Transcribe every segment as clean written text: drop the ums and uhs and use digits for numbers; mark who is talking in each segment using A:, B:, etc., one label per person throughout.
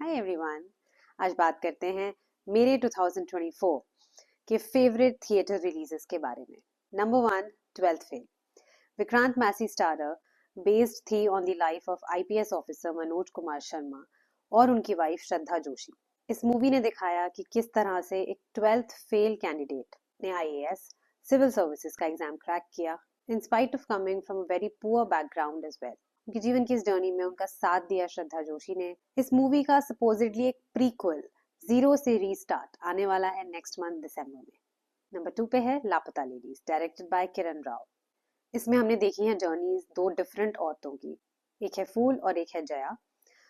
A: Hi everyone. आज बात करते हैं मेरे 2024 के फेवरेट थिएटर रिलीजेस के बारे में। Number 1, 12th fail. Vikrant Massey starrer based थी on the life of IPS officer Manoj Kumar Sharma और उनकी वाइफ श्रद्धा जोशी। इस मूवी ने दिखाया कि किस तरह से एक 12th फेल कैंडिडेट ने आईएएस सिविल सर्विसेज का एग्जाम क्रैक किया in spite of coming from a very poor background as well. उनके जीवन की इस जर्नी में उनका साथ दिया श्रद्धा जोशी ने। इस मूवी का सपोजिटली एक प्रीक्वल जीरो से रीस्टार्ट आने वाला है नेक्स्ट मंथ दिसंबर में। नंबर 2 पे है लापता ladies, directed by Kiran Rao. इसमें हमने देखी है जर्नीज दो डिफरेंट औरतों की, एक है फूल और एक है जया।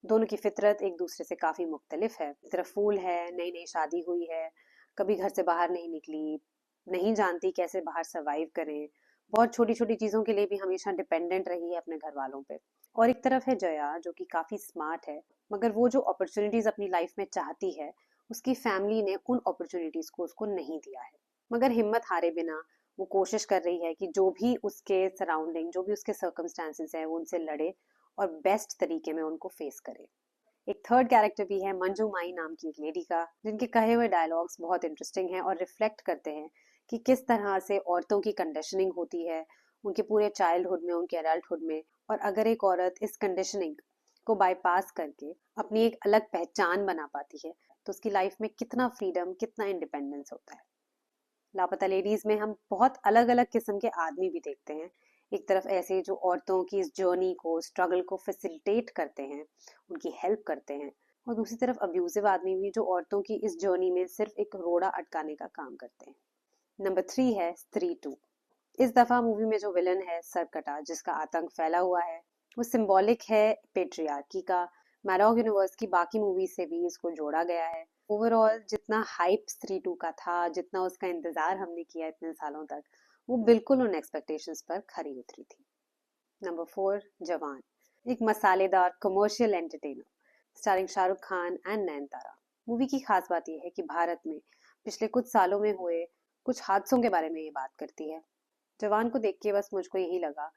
A: दोनों की फितरत एक दूसरे से काफी मुख्तलिफ है। एक तरफ फूल है, नई नई शादी हुई है, कभी घर से बाहर नहीं निकली, नहीं जानती कैसे बाहर सरवाइव करें, बहुत छोटी छोटी चीजों के लिए भी हमेशा डिपेंडेंट रही है अपने घर वालों पे। और एक तरफ है जया जो कि काफी स्मार्ट है, मगर वो जो अपॉर्चुनिटीज अपनी लाइफ में चाहती है उसकी फैमिली ने उन अपॉर्चुनिटीज को उसको नहीं दिया है। मगर हिम्मत हारे बिना वो कोशिश कर रही है कि जो भी उसके सराउंडिंग, जो भी उसके सर्कमस्टांसेस है, वो उनसे लड़े और बेस्ट तरीके में उनको फेस करे। एक थर्ड कैरेक्टर भी है मंजू माई नाम की एक लेडी का, जिनके कहे हुए डायलॉग्स बहुत इंटरेस्टिंग हैं और रिफ्लेक्ट करते हैं कि किस तरह से औरतों की कंडीशनिंग होती है उनके पूरे चाइल्डहुड में, उनके एडल्टहुड में। और अगर एक औरत इस कंडीशनिंग को बाईपास करके अपनी एक अलग पहचान बना पाती है तो उसकी लाइफ में कितना फ्रीडम, कितना इंडिपेंडेंस होता है। लापता लेडीज में हम बहुत अलग अलग किस्म के आदमी भी देखते हैं। एक तरफ ऐसे जो औरतों की इस जर्नी को, स्ट्रगल को फैसिलिटेट करते हैं, उनकी हेल्प करते हैं, और दूसरी तरफ अब्यूजिव आदमी भी जो औरतों की इस जर्नी में सिर्फ एक रोड़ा अटकाने का काम करते हैं। नंबर 3 है स्त्री 2। इस दफा मूवी में जो विलन है सरकटा, जिसका आतंक फैला हुआ है, वो सिंबॉलिक है पेट्रियार्की का। मैडॉग यूनिवर्स की बाकी मूवी से भी इसको जोड़ा गया है। ओवरऑल जितना हाइप स्त्री 2 का था, जितना उसका इंतजार हमने किया इतने सालों तक, वो बिल्कुल उन एक्सपेक्टेशंस पर खरी उतरी थी। नंबर 4, जवान। एक मसालेदार commercial entertainer starring Shahrukh Khan and Nayanthara. Movie की खास बात यह है कि भारत में पिछले कुछ सालों में हुए कुछ हादसों के बारे में ये बात करती है। जवान को देख के बस मुझको यही लगा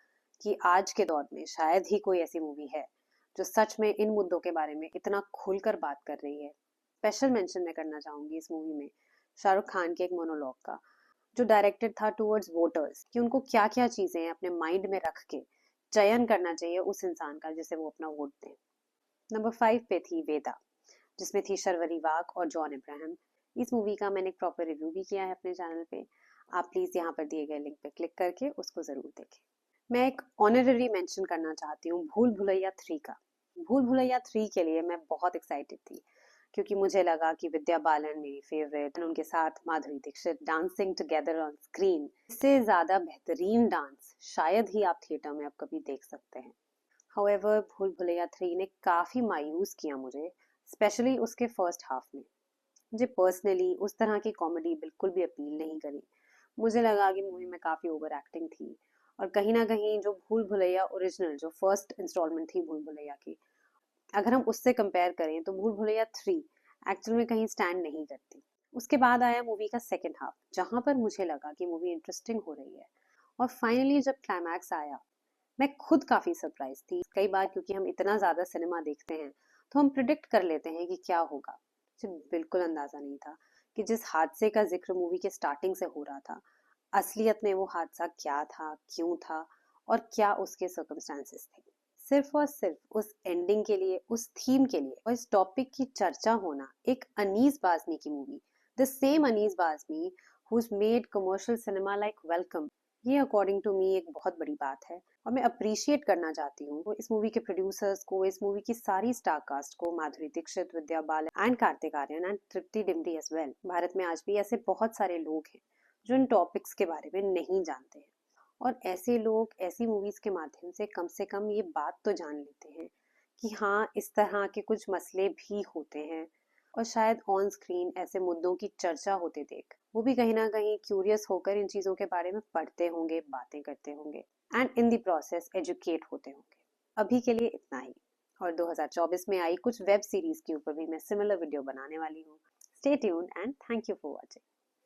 A: कि आज के दौर में शायद ही कोई ऐसी मूवी है जो सच में इन मुद्दों के बारे में इतना खुलकर बात कर रही है। स्पेशल मेंशन मैं करना चाहूंगी इस मूवी में शाहरुख खान के एक मोनोलॉग का, जो डायरेक्टेड था टुवर्ड्स वोटर्स, कि उनको क्या क्या चीजें अपने माइंड में रख के चयन करना चाहिए उस इंसान का जिसे वो अपना वोट दें। नंबर 5 पे थी वेदा, जिसमें थी शर्वरी वाघ और जॉन इब्राहिम। इस मूवी का मैंने एक प्रॉपर रिव्यू भी किया है अपने चैनल पे, आप प्लीज यहाँ पर दिए गए लिंक पे क्लिक करके उसको जरूर देखें। मैं एक ऑनररी मेंशन करना चाहती हूँ भूल भुलैया 3 का। भूल भुलैया 3 के लिए मैं बहुत एक्साइटेड थी, क्योंकि मुझे लगा कि विद्या बालन मेरी फेवरेट, उनके साथ Madhuri Dixit dancing together on screen, इससे ज्यादा बेहतरीन डांस शायद ही आप थिएटर में अब कभी देख सकते हैं। हाउएवर भूल भुलैया 3 ने काफी मायूस किया मुझे, स्पेशली उसके फर्स्ट हाफ में। मुझे पर्सनली उस तरह की कॉमेडी बिल्कुल भी अपील नहीं करी। मुझे लगा कि मूवी में काफी ओवर एक्टिंग थी, और कहीं ना कहीं जो भूल भुलैया ओरिजिनल, जो फर्स्ट इंस्टॉलमेंट थी भूल भुलैया की, अगर हम उससे कंपेयर करें तो भूल भुलैया 3 एक्चुअल में कहीं स्टैंड नहीं करती। उसके बाद आया मूवी का सेकेंड हाफ, जहां पर मुझे लगा कि मूवी इंटरेस्टिंग हो रही है। और फाइनली जब क्लाइमैक्स आया, मैं खुद काफी सरप्राइज थी। कई बार क्योंकि हम इतना ज्यादा सिनेमा देखते हैं तो हम प्रिडिक्ट कर लेते हैं कि क्या होगा। मुझे बिल्कुल अंदाजा नहीं था कि जिस हादसे का जिक्र मूवी के स्टार्टिंग से हो रहा था, असलियत में वो हादसा क्या था, क्यों था, और क्या उसके सर्कमस्टांसेस थे। सिर्फ और सिर्फ उस एंडिंग के लिए, उस थीम के लिए, और इस टॉपिक की चर्चा होना एक अनीस बाज़मी की movie, the same Anees Bazmee whose made commercial cinema like welcome, ये अकॉर्डिंग टू मी एक बहुत बड़ी बात है। और मैं अप्रिशिएट करना चाहती हूँ इस मूवी के प्रोड्यूसर्स को, इस मूवी की सारी स्टार कास्ट को, Madhuri Dixit, Vidya Balan and Kartik Aaryan and Tripti Dimri as well. Bharat में आज भी ऐसे बहुत सारे लोग हैं जो इन टॉपिक्स के बारे में नहीं जानते हैं, और ऐसे लोग ऐसी मूवीज के माध्यम से कम ये बात तो जान लेते हैं कि हाँ, इस तरह के कुछ मसले भी होते हैं। और शायद ऑन स्क्रीन ऐसे मुद्दों की चर्चा होते देख वो भी कहीं ना कहीं क्यूरियस होकर इन चीजों के बारे में पढ़ते होंगे, बातें करते होंगे, and in the process educate होते होंगे। अभी के लिए इतना ही। और 2024 में आई कुछ वेब सीरीज के ऊपर भी मैं सिमिलर वीडियो बनाने वाली हूँ। Stay tuned and thank you for watching.